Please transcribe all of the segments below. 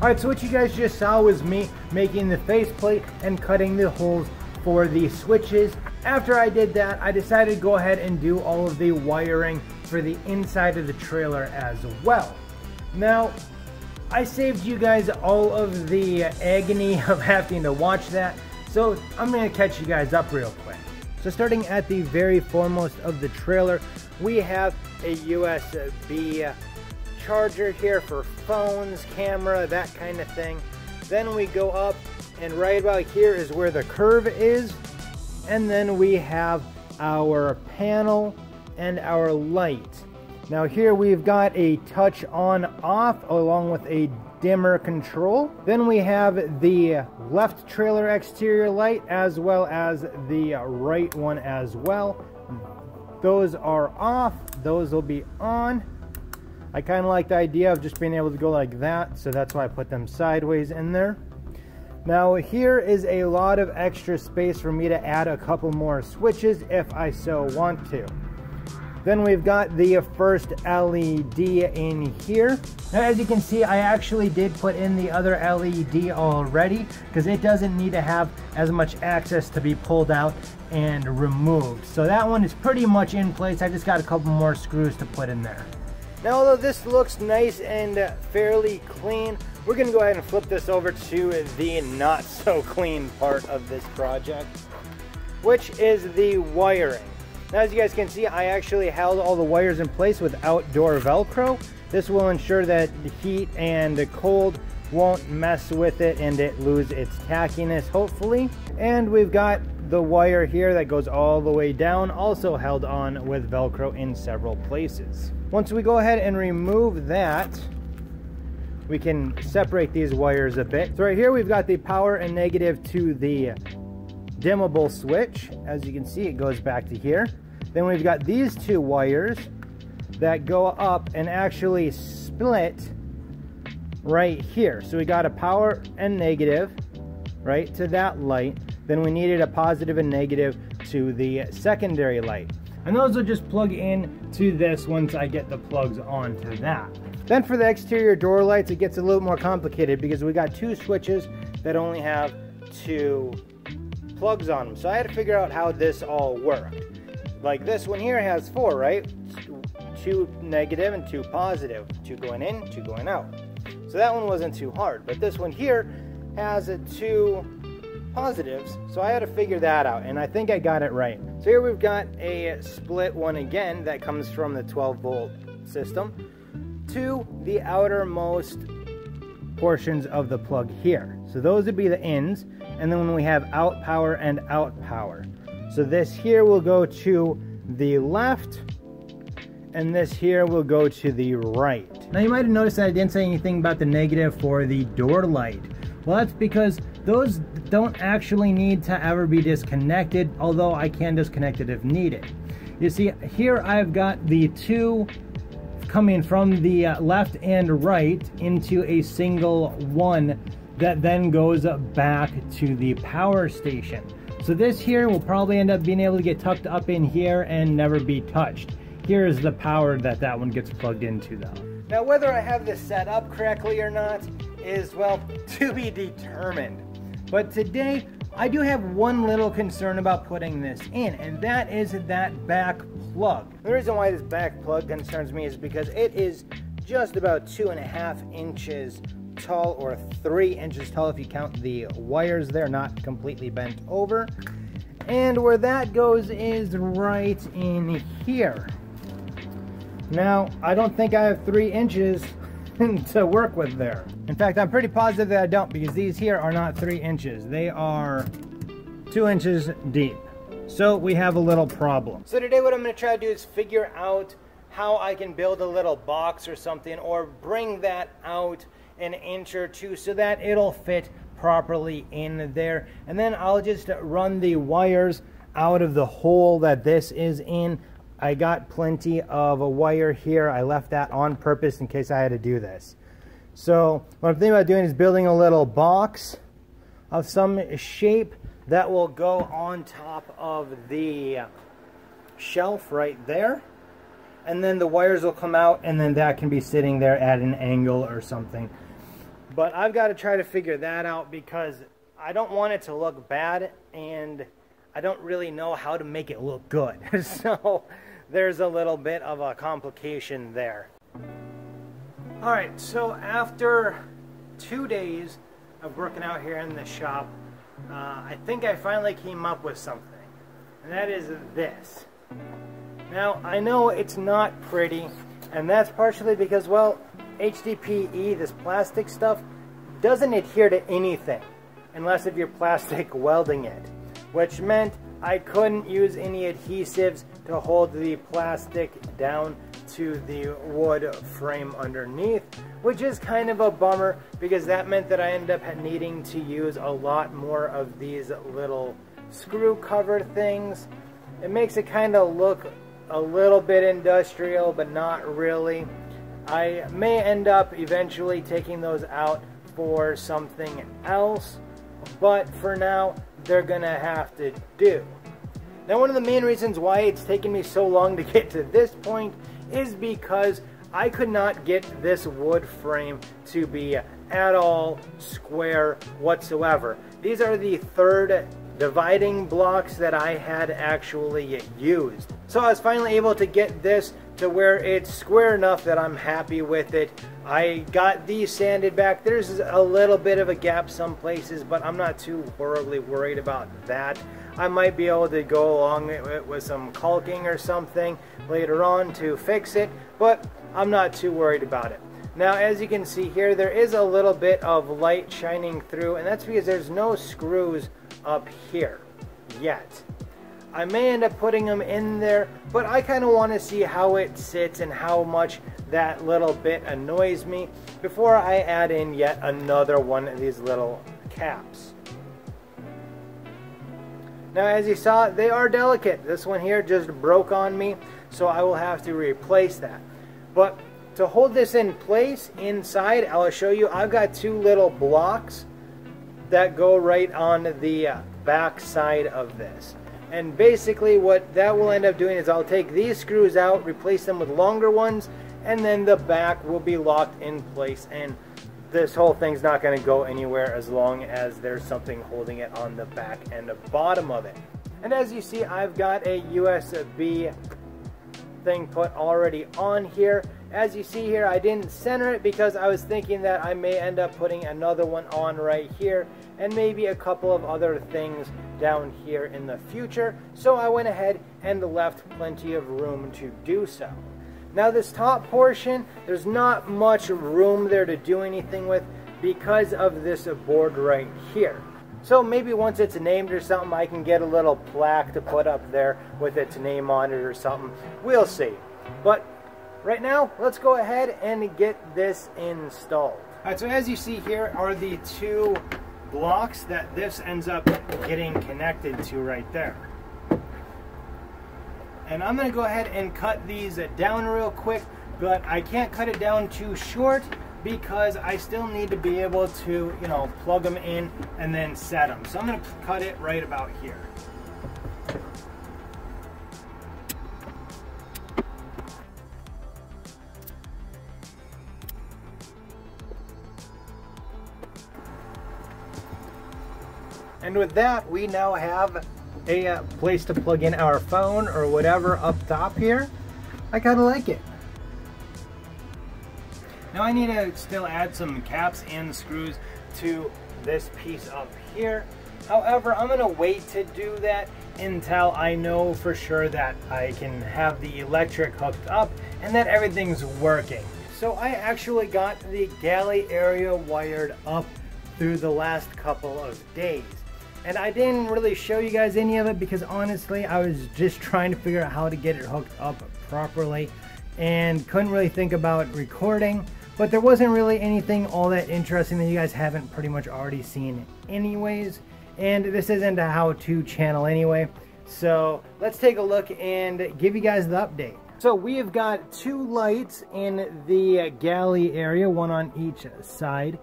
Alright, so what you guys just saw was me making the faceplate and cutting the holes for the switches. After I did that, I decided to go ahead and do all of the wiring for the inside of the trailer as well. Now, I saved you guys all of the agony of having to watch that, so I'm going to catch you guys up real quick. So starting at the very foremost of the trailer, we have a USB charger here for phones, camera, that kind of thing. Then we go up, and right about here is where the curve is, and then we have our panel and our light. Now here we've got a touch on off along with a dimmer control. Then we have the left trailer exterior light as well as the right one as well. Those are off, those will be on. I kind of like the idea of just being able to go like that, so that's why I put them sideways in there. Now here is a lot of extra space for me to add a couple more switches if I so want to. Then we've got the first LED in here. Now as you can see, I actually did put in the other LED already because it doesn't need to have as much access to be pulled out and removed. So that one is pretty much in place. I just got a couple more screws to put in there. Now although this looks nice and fairly clean, we're going to go ahead and flip this over to the not so clean part of this project, which is the wiring. Now as you guys can see, I actually held all the wires in place with outdoor Velcro. This will ensure that the heat and the cold won't mess with it and it lose its tackiness, hopefully. And we've got the wire here that goes all the way down, also held on with Velcro in several places. Once we go ahead and remove that, we can separate these wires a bit. So right here we've got the power and negative to the dimmable switch. As you can see, it goes back to here. Then we've got these two wires that go up and actually split right here. So we got a power and negative right to that light. Then we needed a positive and negative to the secondary light. And those will just plug in to this once I get the plugs onto that. Then for the exterior door lights, it gets a little more complicated because we got two switches that only have two plugs on them. So I had to figure out how this all worked. Like this one here has four, right? Two negative and two positive. Two going in, two going out. So that one wasn't too hard. But this one here has two positives, so I had to figure that out, and I think I got it right. So here we've got a split one again that comes from the 12-volt system to the outermost portions of the plug here. So those would be the ins, and then when we have out power and out power. So this here will go to the left, and this here will go to the right. Now you might have noticed that I didn't say anything about the negative for the door light. Well, that's because those don't actually need to ever be disconnected, although I can disconnect it if needed. You see, here I've got the two coming from the left and right into a single one that then goes back to the power station. So this here will probably end up being able to get tucked up in here and never be touched. Here's the power that one gets plugged into though. Now whether I have this set up correctly or not is, well, to be determined. But today, I do have one little concern about putting this in, and that is that back plug. The reason why this back plug concerns me is because it is just about 2.5 inches tall, or 3 inches tall if you count the wires there not completely bent over. And where that goes is right in here. Now, I don't think I have 3 inches to work with there. In fact, I'm pretty positive that I don't, because these here are not 3 inches. They are 2 inches deep. So we have a little problem. So today what I'm going to try to do is figure out how I can build a little box or something, or bring that out an inch or two so that it'll fit properly in there. And then I'll just run the wires out of the hole that this is in. I got plenty of a wire here. I left that on purpose in case I had to do this. So what I'm thinking about doing is building a little box of some shape that will go on top of the shelf right there. And then the wires will come out, and then that can be sitting there at an angle or something. But I've got to try to figure that out because I don't want it to look bad and I don't really know how to make it look good. So there's a little bit of a complication there. Alright, so after 2 days of working out here in the shop, I think I finally came up with something. And that is this. Now, I know it's not pretty, and that's partially because, well, HDPE, this plastic stuff, doesn't adhere to anything unless if you're plastic welding it, which meant I couldn't use any adhesives to hold the plastic down to the wood frame underneath, which is kind of a bummer because that meant that I ended up needing to use a lot more of these little screw cover things. It makes it kind of look a little bit industrial, but not really. I may end up eventually taking those out for something else, but for now they're gonna have to do. Now, one of the main reasons why it's taken me so long to get to this point is because I could not get this wood frame to be at all square whatsoever. These are the third dividing blocks that I had actually used. So I was finally able to get this to where it's square enough that I'm happy with it. I got these sanded back. There's a little bit of a gap some places, but I'm not too horribly worried about that. I might be able to go along with some caulking or something later on to fix it, but I'm not too worried about it. Now, as you can see here, there is a little bit of light shining through, and that's because there's no screws up here yet. I may end up putting them in there, but I kind of want to see how it sits and how much that little bit annoys me before I add in yet another one of these little caps. Now, as you saw, they are delicate. This one here just broke on me, so I will have to replace that. But to hold this in place inside, I'll show you, I've got two little blocks that go right on the back side of this. And basically what that will end up doing is I'll take these screws out, replace them with longer ones, and then the back will be locked in place, and this whole thing's not going to go anywhere as long as there's something holding it on the back and the bottom of it. And as you see, I've got a USB thing put already on here. As you see here, I didn't center it because I was thinking that I may end up putting another one on right here and maybe a couple of other things down here in the future. So I went ahead and left plenty of room to do so. Now, this top portion, there's not much room there to do anything with because of this board right here. So maybe once it's named or something, I can get a little plaque to put up there with its name on it or something. We'll see. But right now, let's go ahead and get this installed. Alright, so as you see here are the two blocks that this ends up getting connected to right there. And I'm going to go ahead and cut these down real quick, but I can't cut it down too short because I still need to be able to, you know, plug them in and then set them. So I'm going to cut it right about here. And with that, we now have a place to plug in our phone or whatever up top here. I kind of like it. Now I need to still add some caps and screws to this piece up here. However, I'm going to wait to do that until I know for sure that I can have the electric hooked up and that everything's working. So I actually got the galley area wired up through the last couple of days. And I didn't really show you guys any of it because honestly I was just trying to figure out how to get it hooked up properly and couldn't really think about recording. But there wasn't really anything all that interesting that you guys haven't pretty much already seen anyways. And this isn't a how-to channel anyway. So let's take a look and give you guys the update. So we have got two lights in the galley area, one on each side.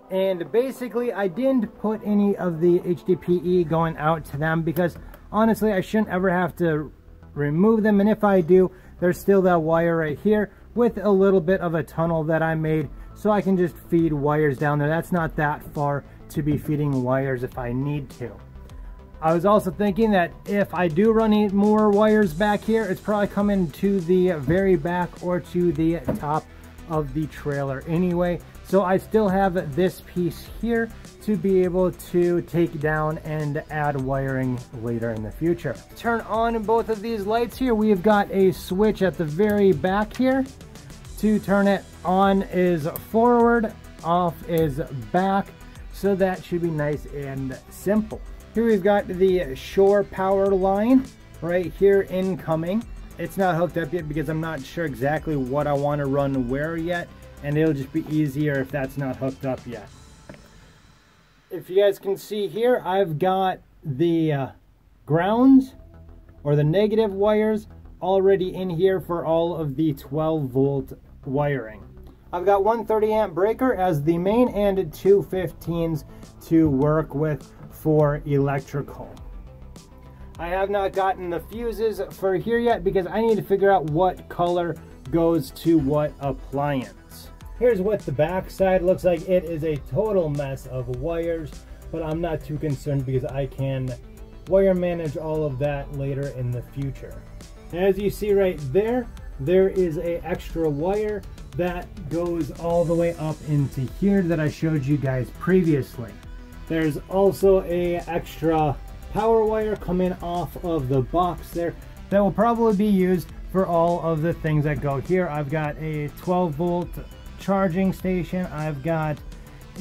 And basically, I didn't put any of the HDPE going out to them because honestly, I shouldn't ever have to remove them. And if I do, there's still that wire right here with a little bit of a tunnel that I made so I can just feed wires down there. That's not that far to be feeding wires if I need to. I was also thinking that if I do run any more wires back here, it's probably coming to the very back or to the top of the trailer anyway. So I still have this piece here to be able to take down and add wiring later in the future. Turn on both of these lights here. We've got a switch at the very back here. To turn it on is forward, off is back. So that should be nice and simple. Here we've got the shore power line right here incoming. It's not hooked up yet because I'm not sure exactly what I want to run where yet, and it'll just be easier if that's not hooked up yet. If you guys can see here, I've got the grounds or the negative wires already in here for all of the 12-volt wiring. I've got one 30-amp breaker as the main and two 15s to work with for electrical. I have not gotten the fuses for here yet because I need to figure out what color goes to what appliance. Here's what the back side looks like. It is a total mess of wires, but I'm not too concerned because I can wire manage all of that later in the future. As you see right there, there is an extra wire that goes all the way up into here that I showed you guys previously. There's also a extra power wire coming off of the box there that will probably be used for all of the things that go here. I've got a 12-volt charging station. I've got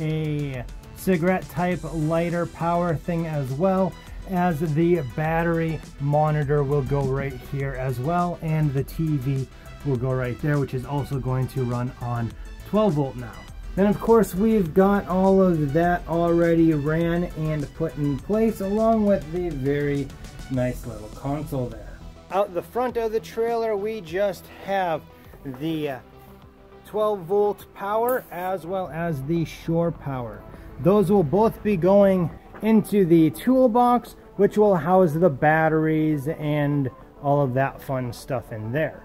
a cigarette type lighter power thing as well, as the battery monitor will go right here as well, and the TV will go right there, which is also going to run on 12 volt now. Then of course we've got all of that already ran and put in place, along with the very nice little console there. Out the front of the trailer we just have the 12 volt power as well as the shore power. Those will both be going into the toolbox, which will house the batteries and all of that fun stuff in there.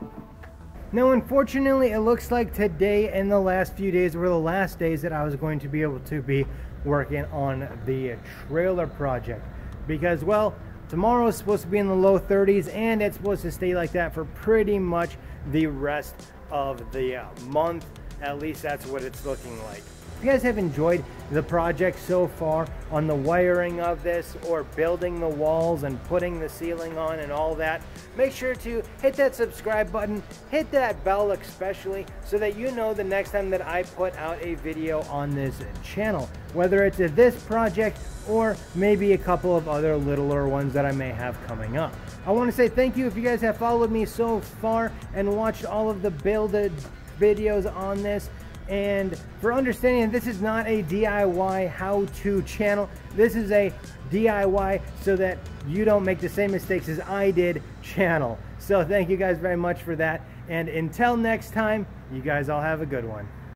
Now unfortunately it looks like today and the last few days were the last days that I was going to be able to be working on the trailer project, because well, tomorrow is supposed to be in the low 30s and it's supposed to stay like that for pretty much the rest of the month. At least that's what it's looking like. If you guys have enjoyed the project so far on the wiring of this, or building the walls and putting the ceiling on and all that, make sure to hit that subscribe button, hit that bell especially, so that you know the next time that I put out a video on this channel, whether it's this project or maybe a couple of other littler ones that I may have coming up. I want to say thank you if you guys have followed me so far and watched all of the builded videos on this, and for understanding this is not a DIY how-to channel. This is a DIY so that you don't make the same mistakes as I did channel. So thank you guys very much for that, and until next time, you guys all have a good one.